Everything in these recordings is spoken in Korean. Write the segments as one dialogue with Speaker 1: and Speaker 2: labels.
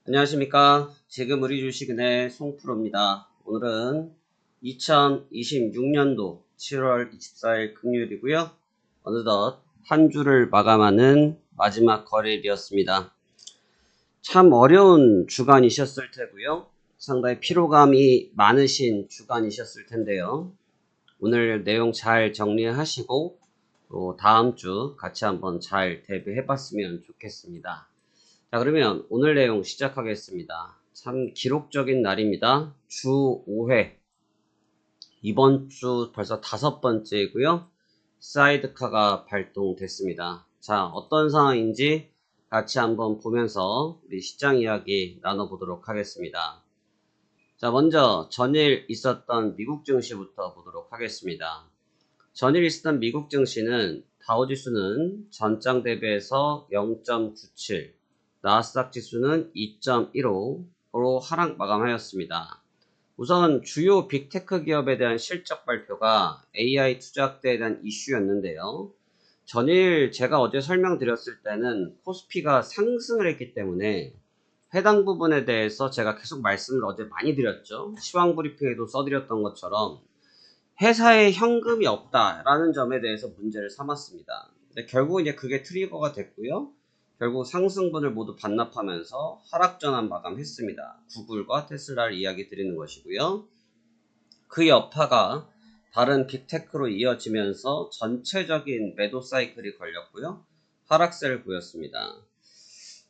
Speaker 1: 안녕하십니까. 지금 우리 주식은의 송프로입니다. 오늘은 2026년도 7월 24일 금요일이고요. 어느덧 한 주를 마감하는 마지막 거래일이었습니다. 참 어려운 주간이셨을 테고요. 상당히 피로감이 많으신 주간이셨을 텐데요. 오늘 내용 잘 정리하시고 또 다음 주 같이 한번 잘 대비해 봤으면 좋겠습니다. 자, 그러면 오늘 내용 시작하겠습니다. 참 기록적인 날입니다. 주 5회. 이번 주 벌써 5번째이고요. 사이드카가 발동됐습니다. 자, 어떤 상황인지 같이 한번 보면서 우리 시장 이야기 나눠보도록 하겠습니다. 자, 먼저 전일 있었던 미국 증시부터 보도록 하겠습니다. 전일 있었던 미국 증시는 다우지수는 전장 대비해서 0.97, 나스닥 지수는 2.15로 하락 마감하였습니다. 우선 주요 빅테크 기업에 대한 실적 발표가 AI 투자 확대에 대한 이슈였는데요. 전일 제가 어제 설명드렸을 때는 코스피가 상승을 했기 때문에 해당 부분에 대해서 제가 계속 말씀을 어제 많이 드렸죠. 시황 브리핑에도 써드렸던 것처럼 회사에 현금이 없다라는 점에 대해서 문제를 삼았습니다. 근데 결국 이제 그게 트리거가 됐고요. 결국 상승분을 모두 반납하면서 하락 전환 마감했습니다. 구글과 테슬라를 이야기 드리는 것이고요. 그 여파가 다른 빅테크로 이어지면서 전체적인 매도 사이클이 걸렸고요. 하락세를 보였습니다.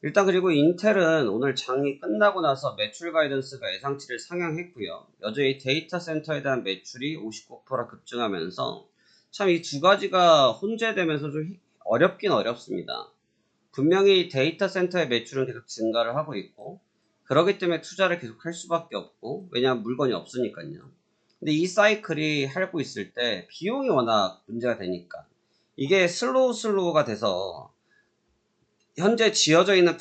Speaker 1: 일단 그리고 인텔은 오늘 장이 끝나고 나서 매출 가이던스가 예상치를 상향했고요. 여전히 데이터 센터에 대한 매출이 59% 급증하면서 참 이 두 가지가 혼재되면서 좀 어렵긴 어렵습니다. 분명히 데이터 센터의 매출은 계속 증가를 하고 있고 그렇기 때문에 투자를 계속 할 수밖에 없고 왜냐하면 물건이 없으니까요. 근데 이 사이클이 하고 있을 때 비용이 워낙 문제가 되니까 이게 슬로우가 돼서 현재 지어져 있는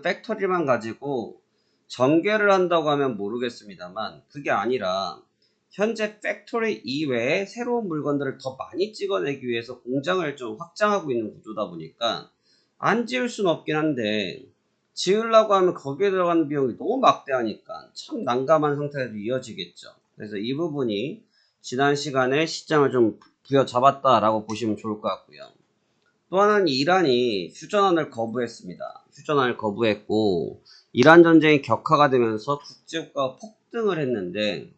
Speaker 1: 팩토리만 가지고 전개를 한다고 하면 모르겠습니다만 그게 아니라 현재 팩토리 이외에 새로운 물건들을 더 많이 찍어내기 위해서 공장을 좀 확장하고 있는 구조다 보니까 안 지을 수는 없긴 한데 지으려고 하면 거기에 들어가는 비용이 너무 막대하니까 참 난감한 상태로 이어지겠죠. 그래서 이 부분이 지난 시간에 시장을 좀 부여잡았다라고 보시면 좋을 것 같고요. 또 하나는 이란이 휴전안을 거부했습니다. 휴전안을 거부했고 이란 전쟁이 격화가 되면서 국제유가가 폭등을 했는데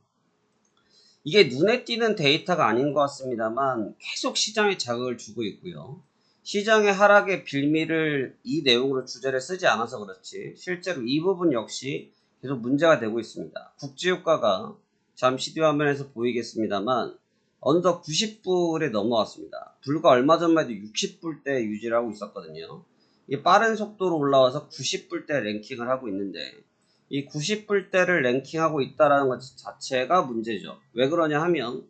Speaker 1: 이게 눈에 띄는 데이터가 아닌 것 같습니다만 계속 시장에 자극을 주고 있고요. 시장의 하락의 빌미를 이 내용으로 주제를 쓰지 않아서 그렇지 실제로 이 부분 역시 계속 문제가 되고 있습니다. 국제유가가 잠시 뒤 화면에서 보이겠습니다만 어느덧 90불에 넘어왔습니다. 불과 얼마 전만 해도 60불대 유지를 하고 있었거든요. 이 빠른 속도로 올라와서 90불대 랭킹을 하고 있는데 이 90불대를 랭킹하고 있다는 것 자체가 문제죠. 왜 그러냐 하면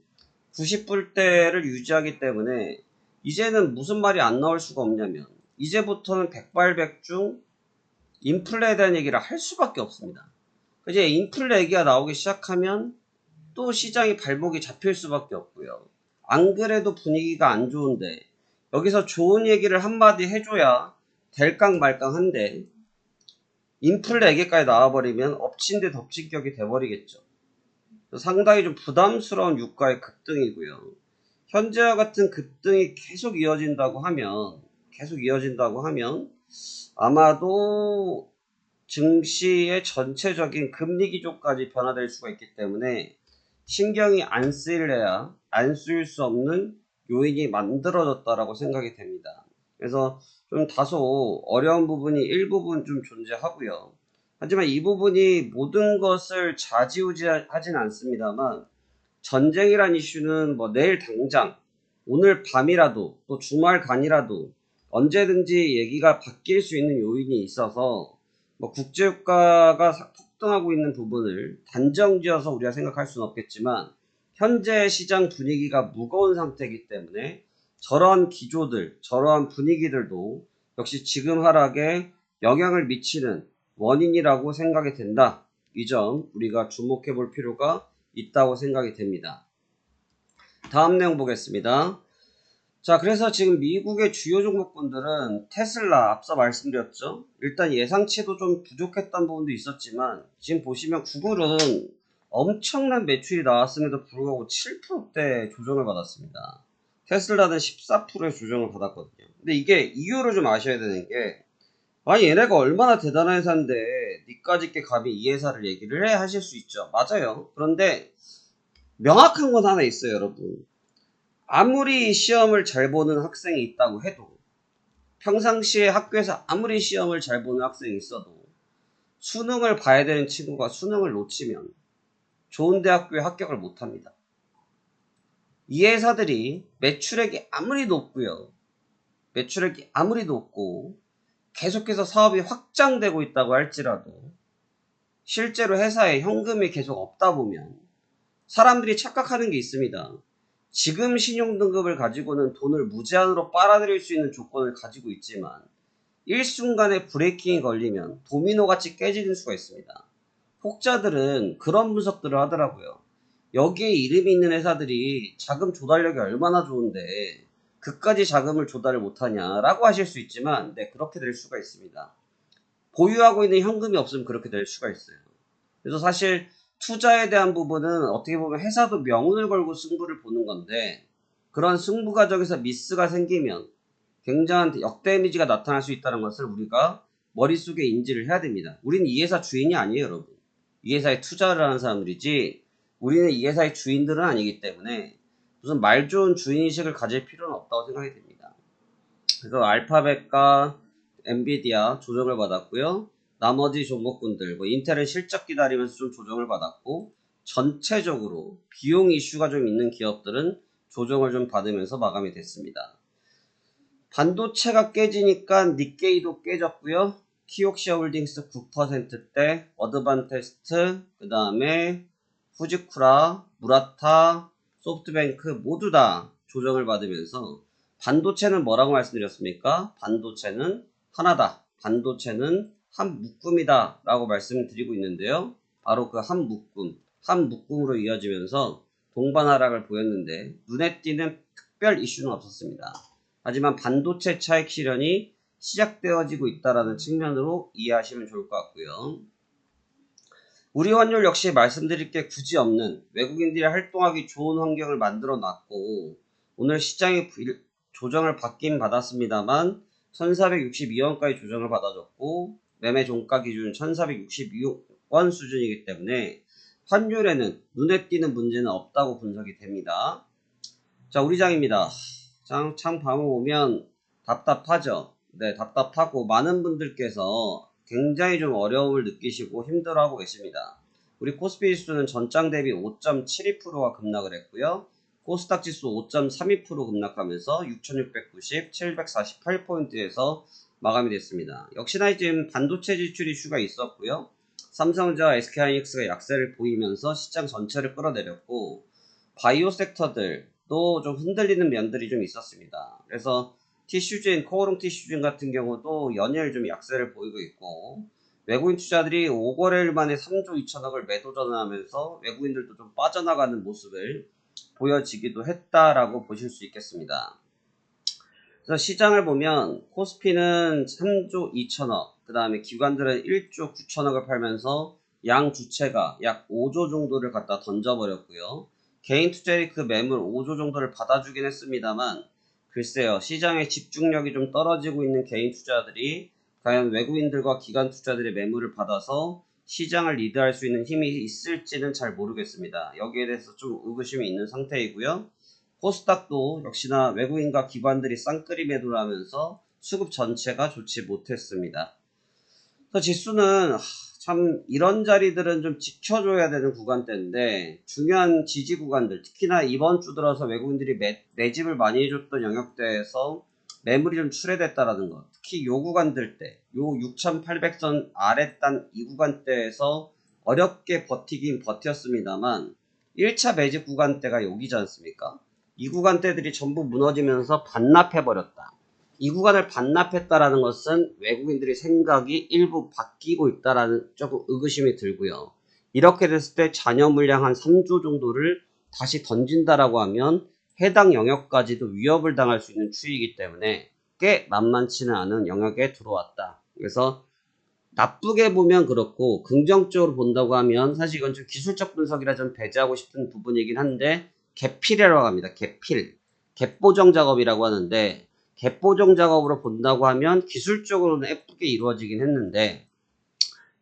Speaker 1: 90불대를 유지하기 때문에 이제는 무슨 말이 안 나올 수가 없냐면 이제부터는 백발백중 인플레에 대한 얘기를 할 수밖에 없습니다. 이제 인플레 얘기가 나오기 시작하면 또 시장이 발목이 잡힐 수밖에 없고요. 안 그래도 분위기가 안 좋은데 여기서 좋은 얘기를 한마디 해줘야 될깡 말깡한데 인플레 얘기까지 나와버리면 엎친 데 덮친 격이 돼버리겠죠. 상당히 좀 부담스러운 유가의 급등이고요. 현재와 같은 급등이 계속 이어진다고 하면 아마도 증시의 전체적인 금리 기조까지 변화될 수가 있기 때문에 신경이 안 쓰일래야 안 쓰일 수 없는 요인이 만들어졌다라고 생각이 됩니다. 그래서 좀 다소 어려운 부분이 일부분 좀 존재하고요. 하지만 이 부분이 모든 것을 좌지우지하진 않습니다만 전쟁이란 이슈는 뭐 내일 당장 오늘 밤이라도 또 주말간이라도 언제든지 얘기가 바뀔 수 있는 요인이 있어서 뭐 국제유가가 폭등하고 있는 부분을 단정지어서 우리가 생각할 수는 없겠지만 현재 시장 분위기가 무거운 상태이기 때문에 저러한 기조들, 저러한 분위기들도 역시 지금 하락에 영향을 미치는 원인이라고 생각이 된다. 이 점 우리가 주목해 볼 필요가 있다고 생각이 됩니다. 다음 내용 보겠습니다. 자, 그래서 지금 미국의 주요 종목군들은 테슬라 앞서 말씀드렸죠. 일단 예상치도 좀 부족했던 부분도 있었지만 지금 보시면 구글은 엄청난 매출이 나왔음에도 불구하고 7%대 조정을 받았습니다. 테슬라는 14%의 조정을 받았거든요. 근데 이게 이유를 좀 아셔야 되는 게, 아니 얘네가 얼마나 대단한 회사인데 니까짓 게 감히 이 회사를 얘기를 해 하실 수 있죠. 맞아요. 그런데 명확한 건 하나 있어요, 여러분. 아무리 시험을 잘 보는 학생이 있다고 해도, 평상시에 학교에서 아무리 시험을 잘 보는 학생이 있어도 수능을 봐야 되는 친구가 수능을 놓치면 좋은 대학교에 합격을 못합니다. 이 회사들이 매출액이 아무리 높고요, 매출액이 아무리 높고 계속해서 사업이 확장되고 있다고 할지라도 실제로 회사에 현금이 계속 없다 보면 사람들이 착각하는 게 있습니다. 지금 신용등급을 가지고는 돈을 무제한으로 빨아들일 수 있는 조건을 가지고 있지만 일순간에 브레이킹이 걸리면 도미노같이 깨지는 수가 있습니다. 혹자들은 그런 분석들을 하더라고요. 여기에 이름이 있는 회사들이 자금 조달력이 얼마나 좋은데 그까지 자금을 조달을 못하냐라고 하실 수 있지만, 네, 그렇게 될 수가 있습니다. 보유하고 있는 현금이 없으면 그렇게 될 수가 있어요. 그래서 사실 투자에 대한 부분은 어떻게 보면 회사도 명운을 걸고 승부를 보는 건데, 그런 승부 과정에서 미스가 생기면 굉장한 역대 이미지가 나타날 수 있다는 것을 우리가 머릿속에 인지를 해야 됩니다. 우리는 이 회사 주인이 아니에요, 여러분. 이 회사에 투자를 하는 사람들이지 우리는 이 회사의 주인들은 아니기 때문에 무슨 말 좋은 주인의식을 가질 필요는 없다고 생각이 됩니다. 그래서 알파벳과 엔비디아 조정을 받았고요. 나머지 종목군들, 인텔은 실적 기다리면서 좀 조정을 받았고, 전체적으로 비용 이슈가 좀 있는 기업들은 조정을 좀 받으면서 마감이 됐습니다. 반도체가 깨지니까 니케이도 깨졌고요. 키옥시아 홀딩스 9%대, 어드반테스트, 그 다음에 후지쿠라, 무라타, 소프트뱅크 모두 다 조정을 받으면서, 반도체는 뭐라고 말씀드렸습니까? 반도체는 하나다. 반도체는 한 묶음이다 라고 말씀드리고 있는데요. 바로 그 한 묶음으로 이어지면서 동반 하락을 보였는데 눈에 띄는 특별 이슈는 없었습니다. 하지만 반도체 차익 실현이 시작되어지고 있다는 측면으로 이해하시면 좋을 것 같고요. 우리 환율 역시 말씀드릴 게 굳이 없는, 외국인들이 활동하기 좋은 환경을 만들어 놨고, 오늘 시장이 조정을 받긴 받았습니다만 1462원까지 조정을 받아줬고 매매 종가 기준 1462원 수준이기 때문에 환율에는 눈에 띄는 문제는 없다고 분석이 됩니다. 자, 우리 장입니다. 장 방어 오면 답답하죠. 네, 답답하고 많은 분들께서 굉장히 좀 어려움을 느끼시고 힘들어하고 계십니다. 우리 코스피 지수는 전장 대비 5.72%가 급락을 했고요. 코스닥 지수 5.32% 급락하면서 6690, 748포인트에서 마감이 됐습니다. 역시나 지금 반도체 지출 이슈가 있었고요. 삼성전자, SK하이닉스가 약세를 보이면서 시장 전체를 끌어내렸고, 바이오 섹터들도 좀 흔들리는 면들이 좀 있었습니다. 그래서 티슈진, 코오롱 티슈진 같은 경우도 연일 좀 약세를 보이고 있고, 외국인 투자들이 5거래일 만에 3조 2천억을 매도 전환하면서 외국인들도 좀 빠져나가는 모습을 보여지기도 했다라고 보실 수 있겠습니다. 그래서 시장을 보면 코스피는 3조 2천억, 그 다음에 기관들은 1조 9천억을 팔면서 양 주체가 약 5조 정도를 갖다 던져버렸고요. 개인 투자의 그 매물 5조 정도를 받아주긴 했습니다만, 글쎄요, 시장의 집중력이 좀 떨어지고 있는 개인 투자들이 과연 외국인들과 기관 투자들의 매물을 받아서 시장을 리드할 수 있는 힘이 있을지는 잘 모르겠습니다. 여기에 대해서 좀 의구심이 있는 상태이고요. 코스닥도 역시나 외국인과 기관들이 쌍끌이 매도를 하면서 수급 전체가 좋지 못했습니다. 그래서 지수는 참 이런 자리들은 좀 지켜줘야 되는 구간대인데, 중요한 지지 구간들, 특히나 이번 주 들어서 외국인들이 매집을 많이 해줬던 영역대에서 매물이 좀 출회됐다라는 것, 특히 요 구간들 때, 요 6800선 아랫단 이 구간대에서 어렵게 버티긴 버텼습니다만 1차 매집 구간대가 여기지 않습니까? 이 구간대들이 전부 무너지면서 반납해버렸다. 이 구간을 반납했다라는 것은 외국인들의 생각이 일부 바뀌고 있다라는 조금 의구심이 들고요. 이렇게 됐을 때 잔여 물량 한 3조 정도를 다시 던진다라고 하면 해당 영역까지도 위협을 당할 수 있는 추이이기 때문에 꽤 만만치는 않은 영역에 들어왔다. 그래서 나쁘게 보면 그렇고 긍정적으로 본다고 하면 사실 이건 좀 기술적 분석이라 좀 배제하고 싶은 부분이긴 한데 개필이라고 합니다. 개필. 갭보정 작업이라고 하는데 갭보정 작업으로 본다고 하면 기술적으로는 예쁘게 이루어지긴 했는데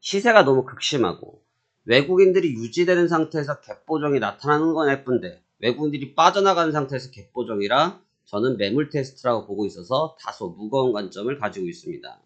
Speaker 1: 시세가 너무 극심하고 외국인들이 유지되는 상태에서 갭보정이 나타나는 건 예쁜데 외국인들이 빠져나가는 상태에서 갭보정이라 저는 매물 테스트라고 보고 있어서 다소 무거운 관점을 가지고 있습니다.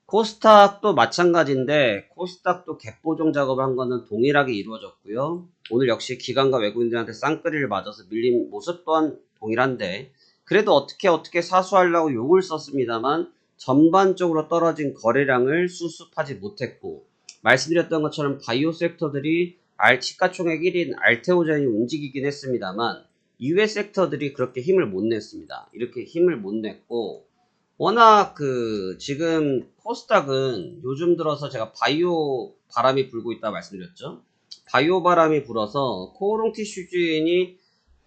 Speaker 1: 코스닥도 마찬가지인데 코스닥도 갭보정 작업을 한 거는 동일하게 이루어졌고요. 오늘 역시 기관과 외국인들한테 쌍끌이를 맞아서 밀린 모습 또한 동일한데 그래도 어떻게 사수하려고 용을 썼습니다만 전반적으로 떨어진 거래량을 수습하지 못했고 말씀드렸던 것처럼 바이오 섹터들이 시가총액 1인 알테오젠이 움직이긴 했습니다만 이외 섹터들이 그렇게 힘을 못 냈습니다. 이렇게 힘을 못 냈고 워낙 지금 코스닥은 요즘 들어서 제가 바이오 바람이 불고 있다 말씀드렸죠. 바이오 바람이 불어서 코오롱 티슈 주인이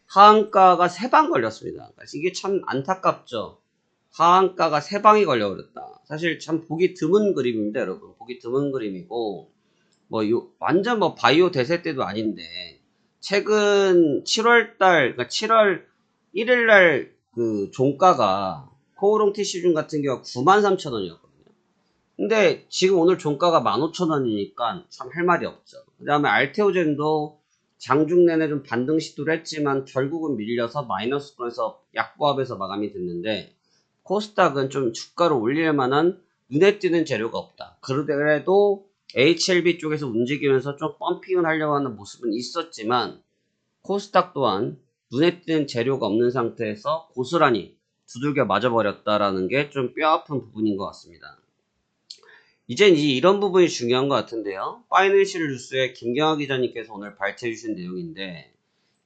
Speaker 1: 하한가가 3방 걸렸습니다. 이게 참 안타깝죠. 하한가가 3방이 걸려버렸다. 사실 참 보기 드문 그림입니다, 여러분. 보기 드문 그림이고, 완전 바이오 대세 때도 아닌데, 최근 7월달, 그러니까 7월 1일날 종가가, 코오롱 티슈준 같은 경우가 93,000원이었거든요. 근데 지금 오늘 종가가 15,000원이니까 참 할 말이 없죠. 그 다음에 알테오젠도 장중 내내 좀 반등 시도를 했지만 결국은 밀려서 마이너스권에서 약보합에서 마감이 됐는데 코스닥은 좀 주가를 올릴 만한 눈에 띄는 재료가 없다. 그래도 HLB 쪽에서 움직이면서 좀 펌핑을 하려고 하는 모습은 있었지만 코스닥 또한 눈에 띄는 재료가 없는 상태에서 고스란히 두들겨 맞아버렸다라는 게 좀 뼈아픈 부분인 것 같습니다. 이젠 이런 부분이 중요한 것 같은데요. 파이낸셜 뉴스에 김경아 기자님께서 오늘 발췌해 주신 내용인데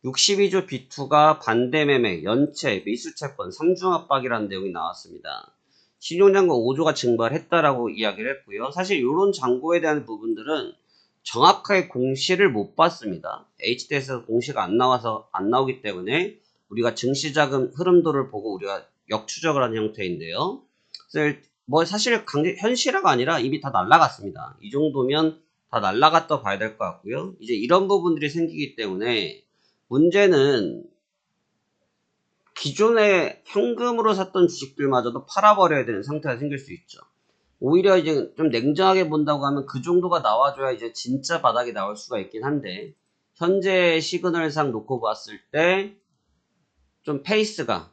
Speaker 1: 62조 B2가 반대매매, 연체, 미수채권 3중 압박이라는 내용이 나왔습니다. 신용장고 5조가 증발했다라고 이야기를 했고요. 사실 이런 장고에 대한 부분들은 정확하게 공시를 못 봤습니다. HTS에서 공시가 안 나오기 때문에 우리가 증시자금 흐름도를 보고 우리가 역추적을 하는 형태인데요. 사실 현실화가 아니라 이미 다 날라갔습니다. 이 정도면 다 날라갔다 봐야 될 것 같고요. 이제 이런 부분들이 생기기 때문에 문제는 기존에 현금으로 샀던 주식들마저도 팔아버려야 되는 상태가 생길 수 있죠. 오히려 이제 좀 냉정하게 본다고 하면 그 정도가 나와줘야 이제 진짜 바닥이 나올 수가 있긴 한데 현재 시그널상 놓고 봤을 때 좀 페이스가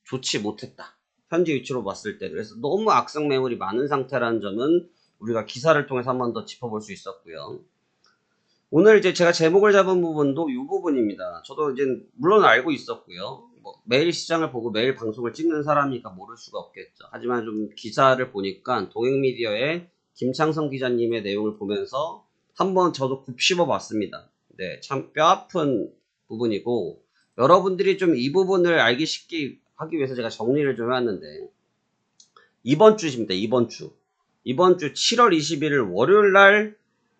Speaker 1: 좋지 못했다. 현재 위치로 봤을 때 그래서 너무 악성 매물이 많은 상태라는 점은 우리가 기사를 통해서 한 번 더 짚어볼 수 있었고요. 오늘 이제 제가 제목을 잡은 부분도 이 부분입니다. 저도 이제 물론 알고 있었고요. 매일 시장을 보고 매일 방송을 찍는 사람이니까 모를 수가 없겠죠. 하지만 좀 기사를 보니까 동행미디어의 김창성 기자님의 내용을 보면서 한번 저도 곱씹어 봤습니다. 네, 참 뼈아픈 부분이고 여러분들이 좀 이 부분을 알기 쉽게 하기 위해서 제가 정리를 좀 해왔는데 이번 주입니다. 이번 주 7월 21일 월요일날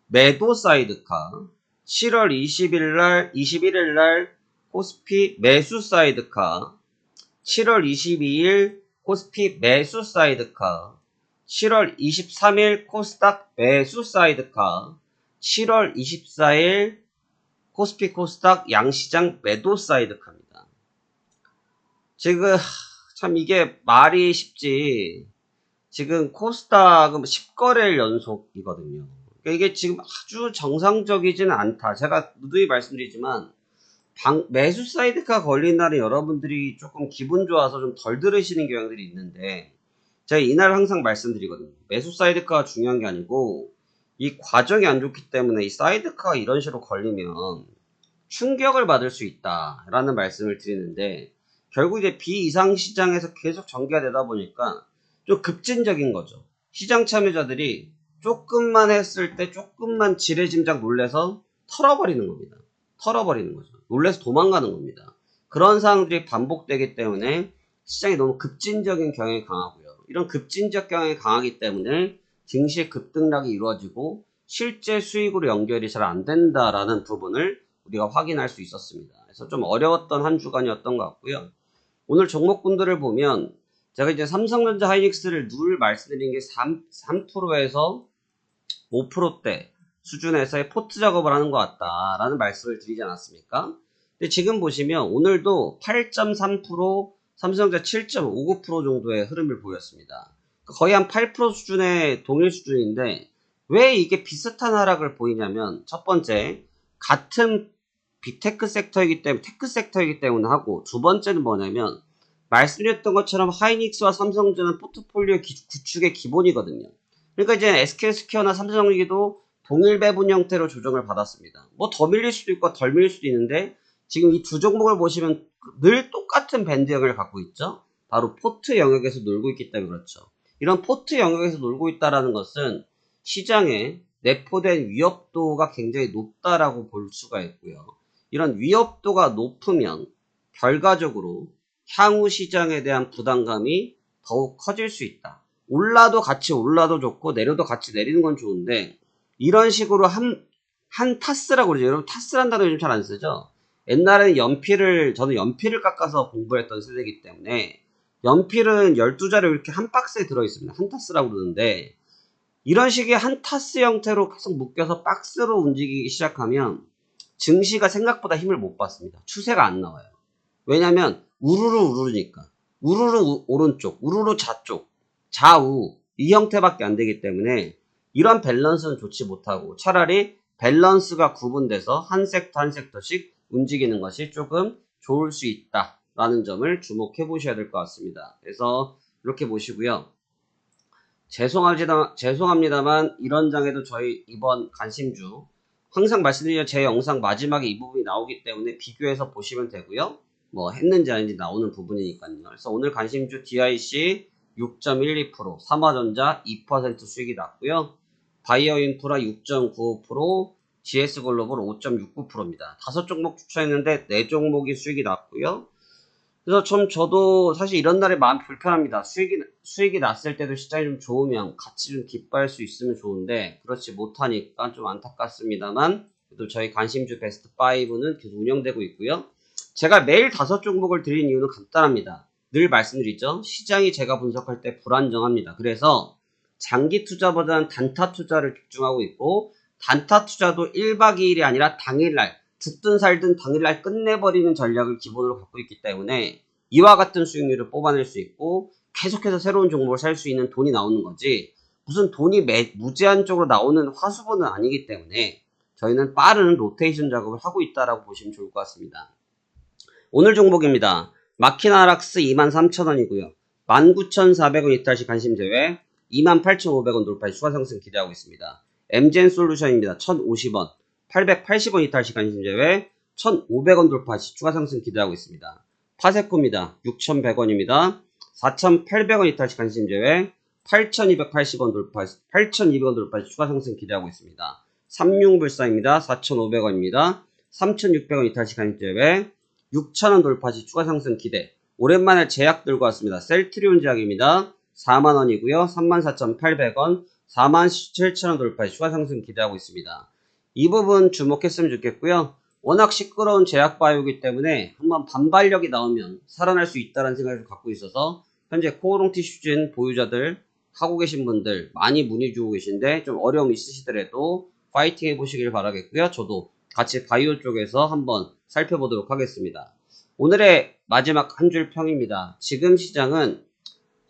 Speaker 1: 매도 사이드카 7월 21일날 코스피 매수 사이드카 7월 22일 코스피 매수 사이드카 7월 23일 코스닥 매수 사이드카 7월 24일 코스피 코스닥 양시장 매도 사이드카입니다. 지금 참 이게 말이 쉽지 지금 코스닥은 10거래일 연속이거든요. 그러니까 이게 지금 아주 정상적이지는 않다. 제가 누누이 말씀드리지만 매수 사이드카 걸린 날은 여러분들이 조금 기분 좋아서 좀 덜 들으시는 경향들이 있는데 제가 이날 항상 말씀드리거든요. 매수 사이드카가 중요한 게 아니고 이 과정이 안 좋기 때문에 이 사이드카가 이런 식으로 걸리면 충격을 받을 수 있다라는 말씀을 드리는데 결국 이제 비이상 시장에서 계속 전개가 되다 보니까 좀 급진적인 거죠. 시장 참여자들이 조금만 했을 때 조금만 지레짐작 놀래서 털어버리는 겁니다. 털어버리는 거죠. 놀래서 도망가는 겁니다. 그런 상황들이 반복되기 때문에 시장이 너무 급진적인 경향이 강하고요. 이런 급진적 경향이 강하기 때문에 증시 급등락이 이루어지고 실제 수익으로 연결이 잘 안 된다라는 부분을 우리가 확인할 수 있었습니다. 그래서 좀 어려웠던 한 주간이었던 것 같고요. 오늘 종목군들을 보면 제가 이제 삼성전자 하이닉스를 늘 말씀드린 게 3%에서 5%대 수준에서의 포트 작업을 하는 것 같다라는 말씀을 드리지 않았습니까? 근데 지금 보시면 오늘도 8.3%, 삼성전자 7.59% 정도의 흐름을 보였습니다. 거의 한 8% 수준의 동일 수준인데 왜 이게 비슷한 하락을 보이냐면 첫 번째, 같은 빅테크 섹터이기 때문에 테크 섹터이기 때문에 하고 두 번째는 뭐냐면 말씀드렸던 것처럼 하이닉스와 삼성전자는 포트폴리오 구축의 기본이거든요. 그러니까 이제 SK스퀘어나 삼성전기도 동일 배분 형태로 조정을 받았습니다. 뭐 더 밀릴 수도 있고 덜 밀릴 수도 있는데 지금 이 두 종목을 보시면 늘 똑같은 밴드형을 갖고 있죠. 바로 포트 영역에서 놀고 있기 때문에 그렇죠. 이런 포트 영역에서 놀고 있다는 것은 시장에 내포된 위협도가 굉장히 높다라고 볼 수가 있고요. 이런 위협도가 높으면 결과적으로 향후 시장에 대한 부담감이 더욱 커질 수 있다. 올라도 같이 올라도 좋고 내려도 같이 내리는 건 좋은데 이런 식으로 한 타스라고 그러죠. 여러분 타스란 단어 요즘 잘 안 쓰죠. 옛날에는 저는 연필을 깎아서 공부했던 세대이기 때문에 연필은 12자루 이렇게 한 박스에 들어있습니다. 한 타스라고 그러는데 이런 식의 한 타스 형태로 계속 묶여서 박스로 움직이기 시작하면 증시가 생각보다 힘을 못 받습니다. 추세가 안 나와요. 왜냐면 우르르니까 우르르 오른쪽, 우르르 좌쪽, 좌우 이 형태밖에 안 되기 때문에 이런 밸런스는 좋지 못하고 차라리 밸런스가 구분돼서 한 섹터 한 섹터씩 움직이는 것이 조금 좋을 수 있다라는 점을 주목해 보셔야 될 것 같습니다. 그래서 이렇게 보시고요. 죄송합니다만 이런 장에도 저희 이번 관심주 항상 말씀드린 제 영상 마지막에 이 부분이 나오기 때문에 비교해서 보시면 되고요. 뭐 했는지 아닌지 나오는 부분이니까요. 그래서 오늘 관심주 DIC 6.12%, 삼화전자 2% 수익이 났고요. 바이오 인프라 6.95%, GS글로벌 5.69%입니다. 5종목 추천했는데 4종목이 수익이 났고요. 그래서 저도 사실 이런 날에 마음 불편합니다. 수익이 났을 때도 시장이 좀 좋으면 같이 좀 기뻐할 수 있으면 좋은데 그렇지 못하니까 좀 안타깝습니다만 그래도 저희 관심주 베스트 5는 계속 운영되고 있고요. 제가 매일 5종목을 드린 이유는 간단합니다. 늘 말씀드리죠. 시장이 제가 분석할 때 불안정합니다. 그래서 장기 투자보다는 단타 투자를 집중하고 있고 단타 투자도 1박 2일이 아니라 당일날 죽든 살든 당일날 끝내버리는 전략을 기본으로 갖고 있기 때문에 이와 같은 수익률을 뽑아낼 수 있고 계속해서 새로운 종목을 살 수 있는 돈이 나오는 거지 무슨 돈이 무제한적으로 나오는 화수분은 아니기 때문에 저희는 빠른 로테이션 작업을 하고 있다라고 보시면 좋을 것 같습니다. 오늘 종목입니다. 마키나락스 23,000원이고요. 19,400원 이탈시 관심 제외 28,500원 돌파 추가 상승 기대하고 있습니다. MGN솔루션입니다. 1,050원 880원 이탈 시간 심제외 1,500원 돌파 시 추가 상승 기대하고 있습니다. 파세코입니다. 6,100원입니다. 4,800원 이탈 시간 심제외 8,280원 돌파, 8,200원 돌파 시 추가 상승 기대하고 있습니다. 삼융불사입니다. 4,500원입니다. 3,600원 이탈 시간 심제외 6,000원 돌파 시 추가 상승 기대. 오랜만에 제약 들고 왔습니다. 셀트리온 제약입니다. 4만원이고요. 34,800원, 47,000원 돌파 시 추가 상승 기대하고 있습니다. 이 부분 주목했으면 좋겠고요. 워낙 시끄러운 제약바이오이기 때문에 한번 반발력이 나오면 살아날 수 있다는 생각을 갖고 있어서 현재 코오롱 티슈진 보유자들 하고 계신 분들 많이 문의 주고 계신데 좀 어려움 있으시더라도 파이팅 해보시길 바라겠고요. 저도 같이 바이오 쪽에서 한번 살펴보도록 하겠습니다. 오늘의 마지막 한 줄 평입니다. 지금 시장은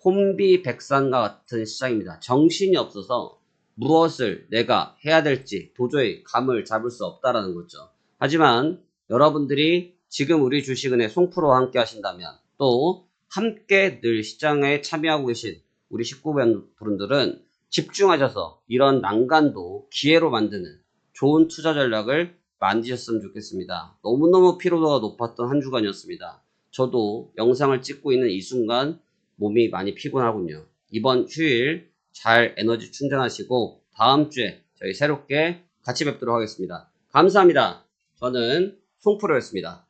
Speaker 1: 혼비백산과 같은 시장입니다. 정신이 없어서 무엇을 내가 해야 될지 도저히 감을 잡을 수 없다라는 거죠. 하지만 여러분들이 지금 우리 주식은행 송프로와 함께 하신다면 또 함께 늘 시장에 참여하고 계신 우리 식구분들은 집중하셔서 이런 난간도 기회로 만드는 좋은 투자 전략을 만드셨으면 좋겠습니다. 너무너무 피로도가 높았던 한 주간이었습니다. 저도 영상을 찍고 있는 이 순간 몸이 많이 피곤하군요. 이번 휴일 잘 에너지 충전하시고 다음 주에 저희 새롭게 같이 뵙도록 하겠습니다. 감사합니다. 저는 송프로였습니다.